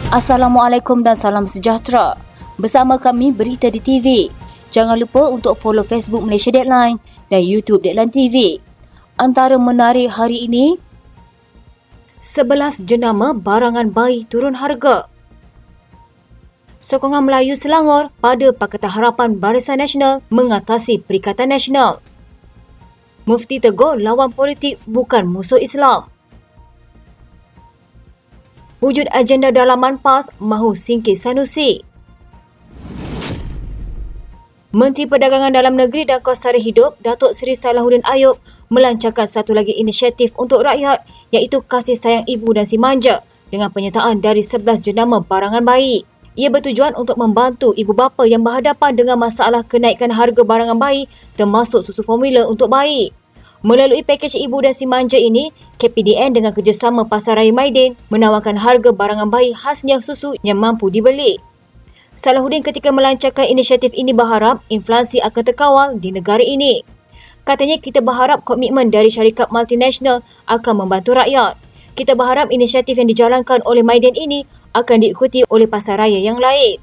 Assalamualaikum dan salam sejahtera. Bersama kami Berita di TV. Jangan lupa untuk follow Facebook Malaysia Deadline dan YouTube Deadline TV. Antara menarik hari ini, 11 jenama barangan bayi turun harga. Sokongan Melayu Selangor pada Pakatan Harapan Barisan Nasional mengatasi Perikatan Nasional. Mufti tegur lawan politik bukan musuh Islam. Wujud agenda dalaman PAS mahu singkir Sanusi. Menteri Perdagangan Dalam Negeri dan Kos Sara Hidup Datuk Seri Salahuddin Ayub melancarkan satu lagi inisiatif untuk rakyat iaitu Kasih Sayang Ibu dan Si Manja dengan penyertaan dari 11 jenama barangan bayi. Ia bertujuan untuk membantu ibu bapa yang berhadapan dengan masalah kenaikan harga barangan bayi termasuk susu formula untuk bayi. Melalui pakej Ibu dan Si Manja ini, KPDN dengan kerjasama Pasaraya Maidin menawarkan harga barangan bayi khasnya susu yang mampu dibeli. Salahuddin ketika melancarkan inisiatif ini berharap inflasi akan terkawal di negara ini. Katanya kita berharap komitmen dari syarikat multinasional akan membantu rakyat. Kita berharap inisiatif yang dijalankan oleh Maidin ini akan diikuti oleh pasaraya yang lain.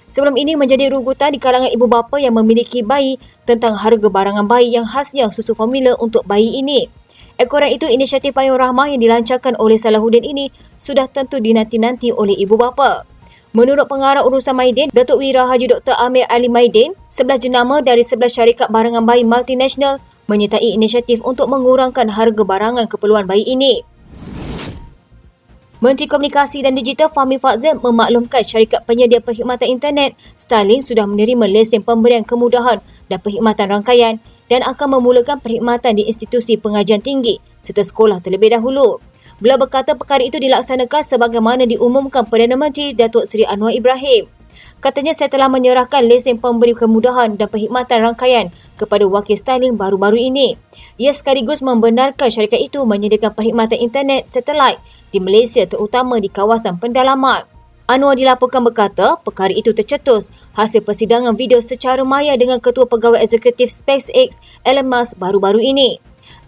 Sebelum ini menjadi rugutan di kalangan ibu bapa yang memiliki bayi tentang harga barangan bayi yang khasnya susu formula untuk bayi ini. Ekoran itu inisiatif Payung Rahmah yang dilancarkan oleh Salahuddin ini sudah tentu dinanti-nanti oleh ibu bapa. Menurut pengarah urusan Maidin, Datuk Wira Haji Dr. Amir Ali Maidin, 11 jenama dari 11 syarikat barangan bayi multinasional menyertai inisiatif untuk mengurangkan harga barangan keperluan bayi ini. Menteri Komunikasi dan Digital Fahmi Fadzil memaklumkan syarikat penyedia perkhidmatan internet Starlink sudah menerima lesen pemberian kemudahan dan perkhidmatan rangkaian dan akan memulakan perkhidmatan di institusi pengajian tinggi serta sekolah terlebih dahulu. Beliau berkata perkara itu dilaksanakan sebagaimana diumumkan Perdana Menteri Datuk Seri Anwar Ibrahim. Katanya saya telah menyerahkan lesen pemberi kemudahan dan perkhidmatan rangkaian kepada wakil Starlink baru-baru ini. Ia sekaligus membenarkan syarikat itu menyediakan perkhidmatan internet satelit di Malaysia terutama di kawasan pendalaman. Anwar dilaporkan berkata perkara itu tercetus hasil persidangan video secara maya dengan Ketua Pegawai Eksekutif SpaceX Elon Musk baru-baru ini.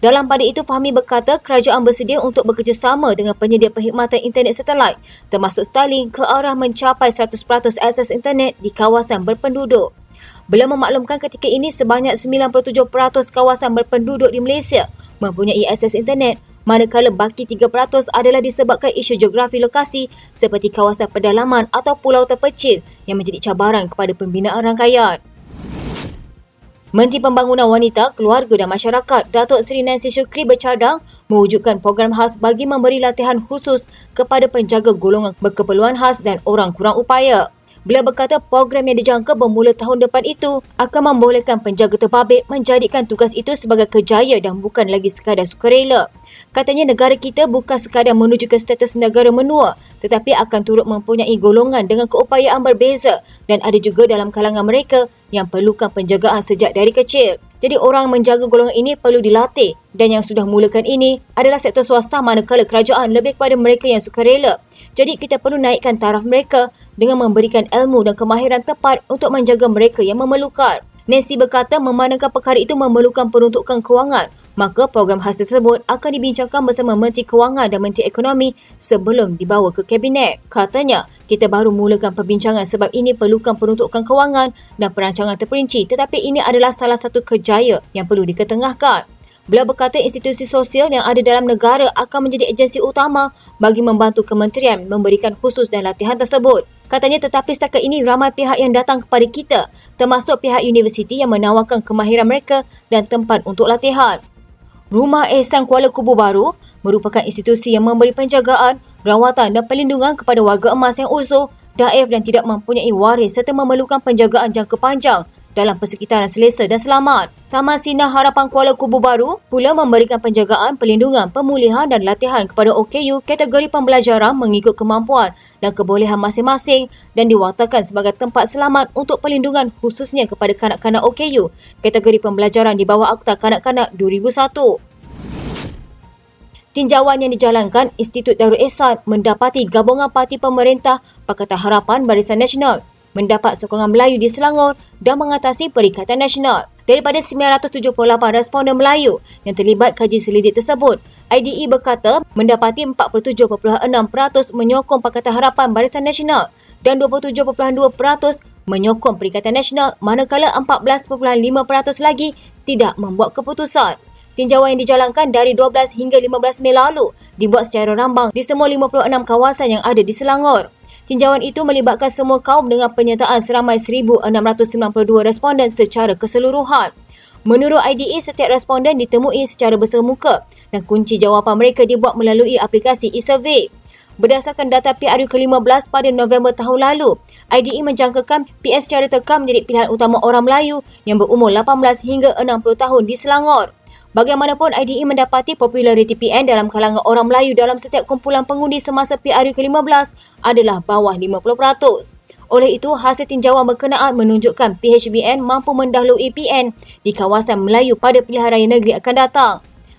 Dalam pada itu, Fahmi berkata kerajaan bersedia untuk bekerjasama dengan penyedia perkhidmatan internet satelit termasuk Starlink ke arah mencapai 100% akses internet di kawasan berpenduduk. Beliau memaklumkan ketika ini sebanyak 97% kawasan berpenduduk di Malaysia mempunyai akses internet, manakala baki 3% adalah disebabkan isu geografi lokasi seperti kawasan pedalaman atau pulau terpencil yang menjadi cabaran kepada pembinaan rangkaian. Menteri Pembangunan Wanita, Keluarga dan Masyarakat Datuk Seri Nancy Shukri bercadang mewujudkan program khas bagi memberi latihan khusus kepada penjaga golongan berkeperluan khas dan orang kurang upaya. Beliau berkata program yang dijangka bermula tahun depan itu akan membolehkan penjaga terbabit menjadikan tugas itu sebagai kerjaya dan bukan lagi sekadar sukarela. Katanya negara kita bukan sekadar menuju ke status negara menua tetapi akan turut mempunyai golongan dengan keupayaan berbeza dan ada juga dalam kalangan mereka yang perlukan penjagaan sejak dari kecil. Jadi orang menjaga golongan ini perlu dilatih dan yang sudah mulakan ini adalah sektor swasta manakala kerajaan lebih kepada mereka yang sukarela. Jadi kita perlu naikkan taraf mereka dengan memberikan ilmu dan kemahiran tepat untuk menjaga mereka yang memerlukan. Nancy berkata memandangkan perkara itu memerlukan peruntukan kewangan, maka program khas tersebut akan dibincangkan bersama Menteri Kewangan dan Menteri Ekonomi sebelum dibawa ke Kabinet. Katanya, kita baru mulakan perbincangan sebab ini perlukan peruntukan kewangan dan perancangan terperinci tetapi ini adalah salah satu kerjaya yang perlu diketengahkan. Beliau berkata institusi sosial yang ada dalam negara akan menjadi agensi utama bagi membantu kementerian memberikan khusus dan latihan tersebut. Katanya tetapi setakat ini ramai pihak yang datang kepada kita termasuk pihak universiti yang menawarkan kemahiran mereka dan tempat untuk latihan. Rumah Ehsan Kuala Kubu Baru merupakan institusi yang memberi penjagaan, rawatan dan perlindungan kepada warga emas yang uzuh, daif dan tidak mempunyai waris serta memerlukan penjagaan jangka panjang dalam persekitaran selesa dan selamat. Taman Sinar Harapan Kuala Kubu Baru pula memberikan penjagaan, perlindungan, pemulihan dan latihan kepada OKU kategori pembelajaran mengikut kemampuan dan kebolehan masing-masing dan diwakilkan sebagai tempat selamat untuk perlindungan khususnya kepada kanak-kanak OKU kategori pembelajaran di bawah Akta Kanak-Kanak 2001. Tinjauan yang dijalankan Institut Darul Ihsan mendapati gabungan parti pemerintah Pakatan Harapan Barisan Nasional mendapat sokongan Melayu di Selangor dan mengatasi Perikatan Nasional. Daripada 978 responden Melayu yang terlibat kaji selidik tersebut, IDE berkata mendapati 47.6% menyokong Pakatan Harapan Barisan Nasional dan 27.2% menyokong Perikatan Nasional, manakala 14.5% lagi tidak membuat keputusan. Tinjauan yang dijalankan dari 12 hingga 15 Mei lalu dibuat secara rambang di semua 56 kawasan yang ada di Selangor. Tinjauan itu melibatkan semua kaum dengan penyertaan seramai 1,692 responden secara keseluruhan. Menurut IDE, setiap responden ditemui secara bersemuka dan kunci jawapan mereka dibuat melalui aplikasi e-survey. Berdasarkan data PRU ke-15 pada November tahun lalu, IDE menjangkakan PS secara tekam menjadi pilihan utama orang Melayu yang berumur 18 hingga 60 tahun di Selangor. Bagaimanapun, IDE mendapati populariti PN dalam kalangan orang Melayu dalam setiap kumpulan pengundi semasa PRU ke-15 adalah bawah 50%. Oleh itu, hasil tinjauan berkenaan menunjukkan PHBN mampu mendahului PN di kawasan Melayu pada pilihan raya negeri akan datang.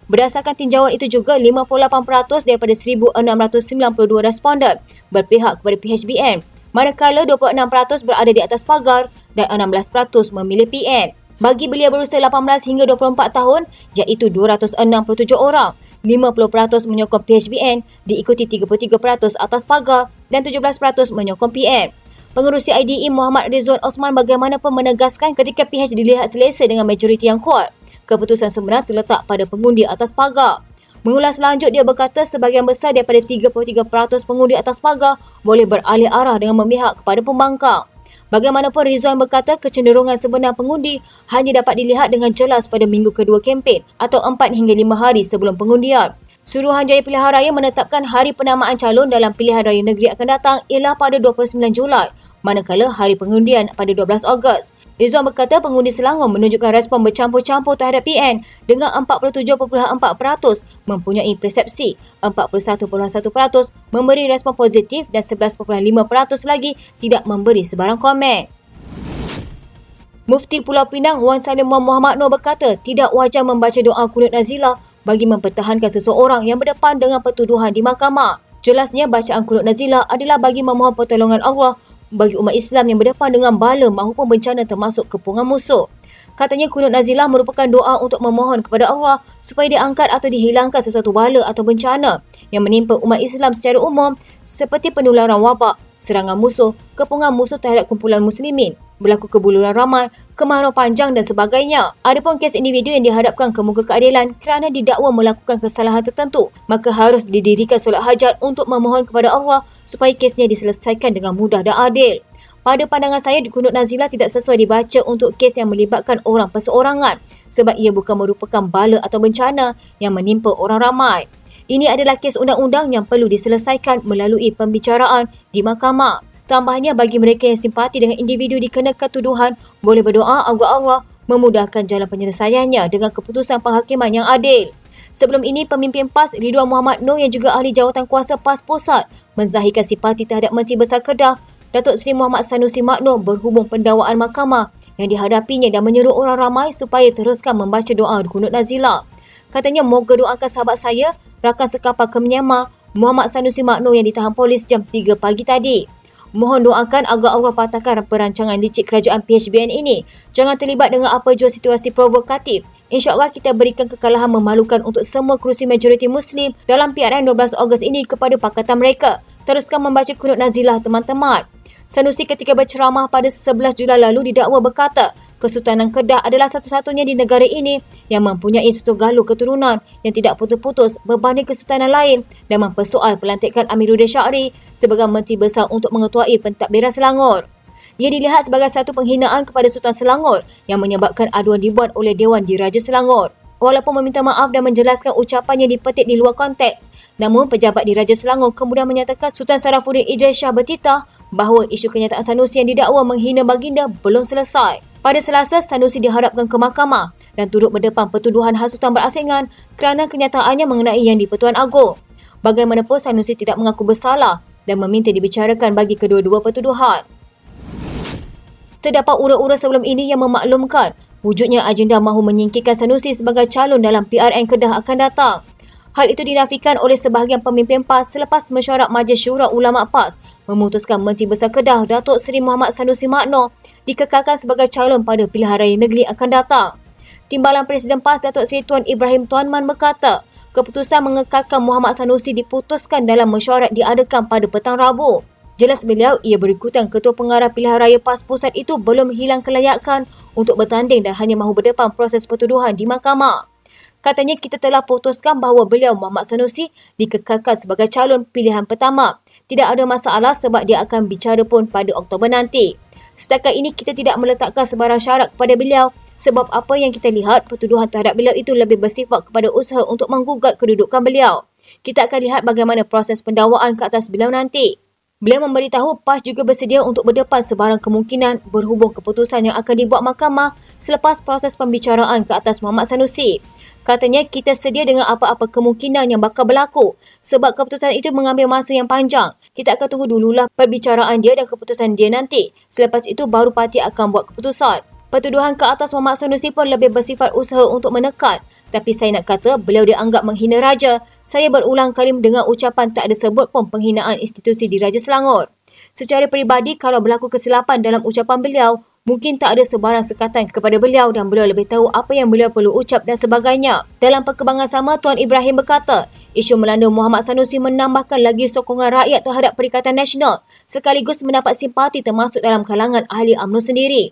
Berdasarkan tinjauan itu juga, 58% daripada 1,692 responden berpihak kepada PHBN, manakala 26% berada di atas pagar dan 16% memilih PN. Bagi belia berusia 18 hingga 24 tahun, iaitu 267 orang, 50% menyokong PHBN, diikuti 33% atas pagar dan 17% menyokong PN. Pengerusi IDE Muhammad Rizwan Osman bagaimanapun menegaskan ketika PH dilihat selesa dengan majoriti yang kuat, keputusan sebenar terletak pada pengundi atas pagar. Mengulas lanjut, dia berkata sebahagian besar daripada 33% pengundi atas pagar boleh beralih arah dengan memihak kepada pembangkang. Bagaimanapun, Rizwan berkata kecenderungan sebenar pengundi hanya dapat dilihat dengan jelas pada minggu kedua kempen atau 4 hingga 5 hari sebelum pengundian. Suruhanjaya Pilihan Raya menetapkan hari penamaan calon dalam pilihan raya negeri akan datang ialah pada 29 Julai, manakala hari pengundian pada 12 Ogos. Rizwan berkata pengundi Selangor menunjukkan respon bercampur-campur terhadap PN dengan 47.4% mempunyai persepsi, 41.1% memberi respon positif dan 11.5% lagi tidak memberi sebarang komen. Mufti Pulau Pinang Wan Salim Muhammad Noor berkata tidak wajar membaca doa kunut nazilah bagi mempertahankan seseorang yang berdepan dengan pertuduhan di mahkamah. Jelasnya bacaan kunut nazilah adalah bagi memohon pertolongan Allah bagi umat Islam yang berdepan dengan bala maupun bencana termasuk kepungan musuh. Katanya kunut nazilah merupakan doa untuk memohon kepada Allah supaya diangkat atau dihilangkan sesuatu bala atau bencana yang menimpa umat Islam secara umum seperti penularan wabak, serangan musuh, kepungan musuh terhadap kumpulan muslimin, berlaku kebuluran ramai, kemarau panjang dan sebagainya. Adapun kes individu yang dihadapkan ke muka keadilan kerana didakwa melakukan kesalahan tertentu, maka harus didirikan solat hajat untuk memohon kepada Allah supaya kesnya diselesaikan dengan mudah dan adil. Pada pandangan saya, kunut nazilah tidak sesuai dibaca untuk kes yang melibatkan orang perseorangan sebab ia bukan merupakan bala atau bencana yang menimpa orang ramai. Ini adalah kes undang-undang yang perlu diselesaikan melalui pembicaraan di mahkamah. Tambahnya, bagi mereka yang simpati dengan individu dikenakan tuduhan, boleh berdoa agar Allah memudahkan jalan penyelesaiannya dengan keputusan penghakiman yang adil. Sebelum ini, pemimpin PAS Ridwan Muhammad Noor yang juga ahli jawatan kuasa PAS Pusat menzahirkan simpati terhadap Menteri Besar Kedah, Datuk Seri Muhammad Sanusi Maknur berhubung pendakwaan mahkamah yang dihadapinya dan menyeru orang ramai supaya teruskan membaca doa kunut nazilah. Katanya, moga doakan sahabat saya, rakan sekapal ke Myanmar, Muhammad Sanusi Maknur yang ditahan polis jam 3 pagi tadi. Mohon doakan agar Allah patahkan perancangan licik kerajaan PHBN ini. Jangan terlibat dengan apa jua situasi provokatif. InsyaAllah kita berikan kekalahan memalukan untuk semua kerusi majoriti Muslim dalam PRN 12 Ogos ini kepada pakatan mereka. Teruskan membaca kunut nazilah teman-teman. Sanusi ketika berceramah pada 11 Julai lalu didakwa berkata, Kesultanan Kedah adalah satu-satunya di negara ini yang mempunyai satu galuh keturunan yang tidak putus-putus berbanding kesultanan lain dan mempersoal pelantikan Amiruddin Syahri sebagai Menteri Besar untuk mengetuai pentadbiran Selangor. Ia dilihat sebagai satu penghinaan kepada Sultan Selangor yang menyebabkan aduan dibuat oleh Dewan Diraja Selangor. Walaupun meminta maaf dan menjelaskan ucapannya dipetik di luar konteks, namun pejabat Diraja Selangor kemudian menyatakan Sultan Sarafuddin Idris Shah bertitah bahawa isu kenyataan Sanusi yang didakwa menghina baginda belum selesai. Pada Selasa, Sanusi dihadapkan ke mahkamah dan turut berdepan pertuduhan hasutan berasingan kerana kenyataannya mengenai Yang di-Pertuan Agong. Bagaimanapun, Sanusi tidak mengaku bersalah dan meminta dibicarakan bagi kedua-dua pertuduhan. Terdapat ura-ura sebelum ini yang memaklumkan wujudnya agenda mahu menyingkirkan Sanusi sebagai calon dalam PRN Kedah akan datang. Hal itu dinafikan oleh sebahagian pemimpin PAS selepas mesyuarat Majlis Syura Ulama PAS memutuskan Menteri Besar Kedah Datuk Seri Muhammad Sanusi Makno dikekalkan sebagai calon pada pilihan raya negeri akan datang. Timbalan Presiden PAS Datuk Seri Tuan Ibrahim Tuan Man berkata, keputusan mengekalkan Muhammad Sanusi diputuskan dalam mesyuarat diadakan pada petang Rabu. Jelas beliau, ia berikutan Ketua Pengarah Pilihan Raya PAS Pusat itu belum hilang kelayakan untuk bertanding dan hanya mahu berdepan proses pertuduhan di mahkamah. Katanya kita telah putuskan bahawa beliau Muhammad Sanusi dikekalkan sebagai calon pilihan pertama. Tidak ada masalah sebab dia akan bicara pun pada Oktober nanti. Setakat ini kita tidak meletakkan sebarang syarat kepada beliau sebab apa yang kita lihat pertuduhan terhadap beliau itu lebih bersifat kepada usaha untuk menggugat kedudukan beliau. Kita akan lihat bagaimana proses pendakwaan ke atas beliau nanti. Beliau memberitahu PAS juga bersedia untuk berdepan sebarang kemungkinan berhubung keputusan yang akan dibuat mahkamah selepas proses pembicaraan ke atas Muhammad Sanusi. Katanya kita sedia dengan apa-apa kemungkinan yang bakal berlaku sebab keputusan itu mengambil masa yang panjang. Kita akan tunggu dululah perbicaraan dia dan keputusan dia nanti. Selepas itu baru parti akan buat keputusan. Pertuduhan ke atas Muhammad Sanusi pun lebih bersifat usaha untuk menekan. Tapi saya nak kata beliau dianggap menghina raja. Saya berulang kali dengan ucapan tak ada sebut pun penghinaan institusi di Raja Selangor. Secara peribadi kalau berlaku kesilapan dalam ucapan beliau, mungkin tak ada sebarang sekatan kepada beliau dan beliau lebih tahu apa yang beliau perlu ucap dan sebagainya. Dalam perkembangan sama, Tuan Ibrahim berkata, isu melanda Muhammad Sanusi menambahkan lagi sokongan rakyat terhadap Perikatan Nasional sekaligus mendapat simpati termasuk dalam kalangan ahli UMNO sendiri.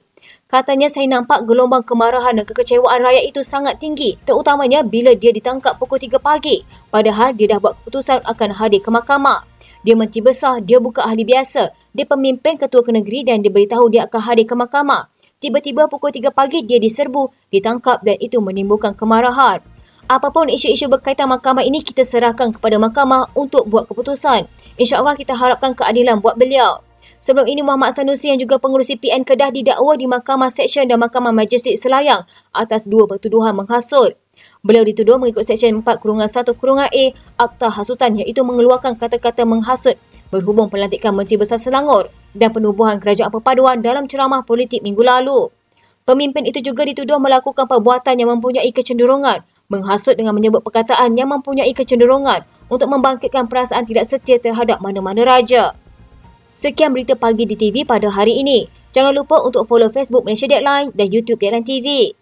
Katanya saya nampak gelombang kemarahan dan kekecewaan rakyat itu sangat tinggi terutamanya bila dia ditangkap pukul 3 pagi padahal dia dah buat keputusan akan hadir ke mahkamah. Dia menteri besar, dia bukan ahli biasa. Dia pemimpin ketua ke negeri dan dia beritahu dia akan hadir ke mahkamah. Tiba-tiba pukul 3 pagi dia diserbu, ditangkap dan itu menimbulkan kemarahan. Apapun isu-isu berkaitan mahkamah ini kita serahkan kepada mahkamah untuk buat keputusan. InsyaAllah kita harapkan keadilan buat beliau. Sebelum ini Muhammad Sanusi yang juga pengurusi PN Kedah didakwa di Mahkamah Seksyen dan Mahkamah Majistrik Selayang atas 2 pertuduhan menghasut. Beliau dituduh mengikut Seksyen 4-1-A Akta Hasutan iaitu mengeluarkan kata-kata menghasut berhubung pelantikan Menteri Besar Selangor dan penubuhan Kerajaan Perpaduan dalam ceramah politik minggu lalu. Pemimpin itu juga dituduh melakukan perbuatan yang mempunyai kecenderungan menghasut dengan menyebut perkataan yang mempunyai kecenderungan untuk membangkitkan perasaan tidak setia terhadap mana-mana raja. Sekian berita pagi di TV pada hari ini. Jangan lupa untuk follow Facebook Malaysia Deadline dan YouTube Deadline TV.